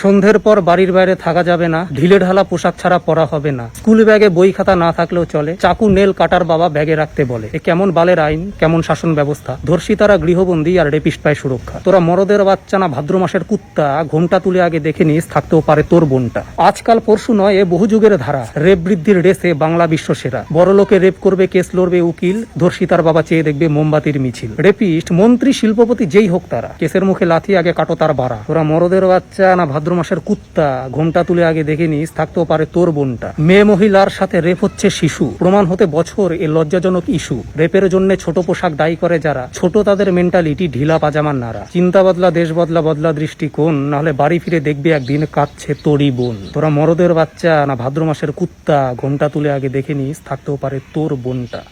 সন্ধ্যের পর বাড়ির বাইরে থাকা যাবে না, ঢিলে ঢালা পোশাক ছাড়া পরা হবে না, স্কুল ব্যাগে বই খাতা না থাকলেও চলে, চাকু নেল কাটার বাবা ব্যাগে রাখতে বলে। এ কেমন বালের আইন, কেমন শাসন ব্যবস্থা! ধর্ষিতারা গৃহবন্দী আর রেপিস্ট পায় সুরক্ষা। তোরা মরদের বাচ্চা না ভাদ্র মাসের কুত্তা, ঘোমটা তুলে আগে দেখে নিস, থাকতেও পারে তোর বোনটা। আজকাল পরশু নয়, এ বহু যুগের ধারা। রেপ বৃদ্ধির রেসে বাংলা বিশ্ব সেরা। বড় লোকে রেপ করবে, কেস লড়বে উকিল, ধর্ষিতার বাবা চেয়ে দেখবে মোমবাতির মিছিল। রেপিস্ট মন্ত্রী শিল্পপতি যেই হোক তারা, কেসের মুখে লাথি, আগে কাটো তার বাড়া। তোরা মরদের বাচ্চা না ভাদ্র মাসের কুত্তা, ঘোমটা তুলে আগে দেখে নিস, থাকতেও পারে তোর বোনটা। মেয়ে মহিলার সাথে রেপ হচ্ছে শিশু, প্রমাণ হতে বছর, এ লজ্জাজনক ইস্যু। রেপের জন্য ছোট পোশাক দায়ী করে যারা, ছোট তাদের মেন্টালিটি, ঢিলা পাজামার নাড়া। চিন্তা বদলা, দেশ বদলা, বদলা দৃষ্টিকোণ, নাহলে বাড়ি ফিরে দেখবে একদিন কাঁদছে তোরই বোন। তোরা মরদের বাচ্চা না ভাদ্র মাসের কুত্তা, ঘোমটা তুলে আগে দেখে নিস, থাকতেও পারে তোর বোনটা।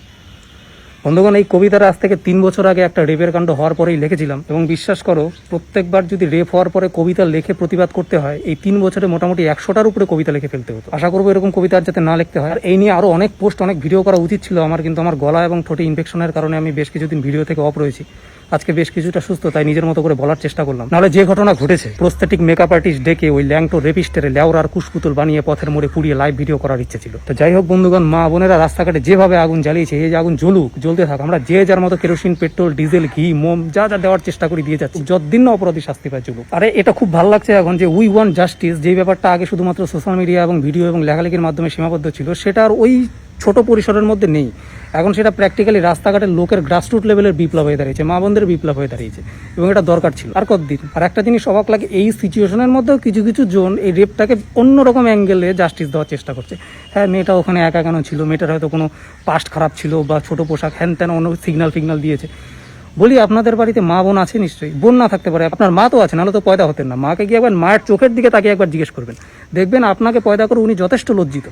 বন্ধুগণ, এই কবিতাটা আজ থেকে 3 বছর আগে একটা রেপের কাণ্ড হওয়ার পরেই লিখেছিলাম, এবং বিশ্বাস করো, প্রত্যেকবার যদি রেপ হওয়ার পরে কবিতা লিখে প্রতিবাদ করতে হয়, এই 3 বছরে মোটামুটি 100টার উপরে কবিতা লিখে ফেলতে হতো। আশা করবো এরকম কবিতা আর যাতে না লিখতে হয়। আর এই নিয়ে আরো অনেক পোস্ট, অনেক ভিডিও করা উচিত ছিল আমার, কিন্তু আমার গলা এবং ঠোঁটে ইনফেকশনের কারণে আমি বেশ কিছুদিন ভিডিও থেকে অফ রয়েছি। আজকে বেশ কিছুটা সুস্থ, তাই নিজের মতো করে বলার চেষ্টা করলাম। নাহলে যে ঘটনা ঘটেছে, প্রস্থেটিক মেকআপ আর্টিস্ট ডেকে ওই ল্যাংটো রেপিস্টের লেওরার কুশপুতুল বানিয়ে পথের মোড়ে পুড়িয়ে লাইভ ভিডিও করার ইচ্ছে ছিল। তো যাই হোক বন্ধুগণ, মা বোনেরা রাস্তাঘাটে যেভাবে আগুন জ্বালিয়েছে, এই যে আগুন জ্বলুক, জ্বলতে থাক। আমরা যে যার মতো কেরোসিন, পেট্রোল, ডিজেল, ঘি, মোম যা যা দেওয়ার চেষ্টা করে দিয়ে যাচ্ছি, যতদিন না অপরাধী শাস্তি পায় চলুক। আরে এটা খুব ভালো লাগছে এখন যে উই ওয়ান্ট জাস্টিস, যে ব্যাপারটা আগে শুধুমাত্র সোশ্যাল মিডিয়া এবং ভিডিও এবং লেখালেখির মাধ্যমে সীমাবদ্ধ ছিল, সেটা আর ওই ছোট পরিসরের মধ্যে নেই। এখন সেটা প্র্যাকটিক্যালি রাস্তাঘাটের লোকের গ্রাসরুট লেভেলের বিপ্লব হয়ে দাঁড়িয়েছে, মা বোনদের বিপ্লব হয়ে দাঁড়িয়েছে, এবং এটা দরকার ছিল। আর কতদিন? আর একটা জিনিস অবাক লাগে, এই সিচুয়েশনের মধ্যেও কিছু কিছু জন এই রেপটাকে অন্যরকম অ্যাঙ্গেলে জাস্টিস দেওয়ার চেষ্টা করছে। হ্যাঁ, মেয়েটা ওখানে একা কেন ছিল, মেয়েটার হয়তো কোনো পাস্ট খারাপ ছিল, বা ছোট পোশাক হ্যান ত্যান অন্য সিগন্যাল দিয়েছে। বলি, আপনাদের বাড়িতে মা বোন আছে নিশ্চয়ই। বোন না থাকতে পারে, আপনার মা তো আছে, নাহলে তো পয়দা হতেন না। মাকে গিয়ে একবার মায়ের চোখের দিকে তাকিয়ে একবার জিজ্ঞেস করবেন, দেখবেন আপনাকে পয়দা করে উনি যথেষ্ট লজ্জিত।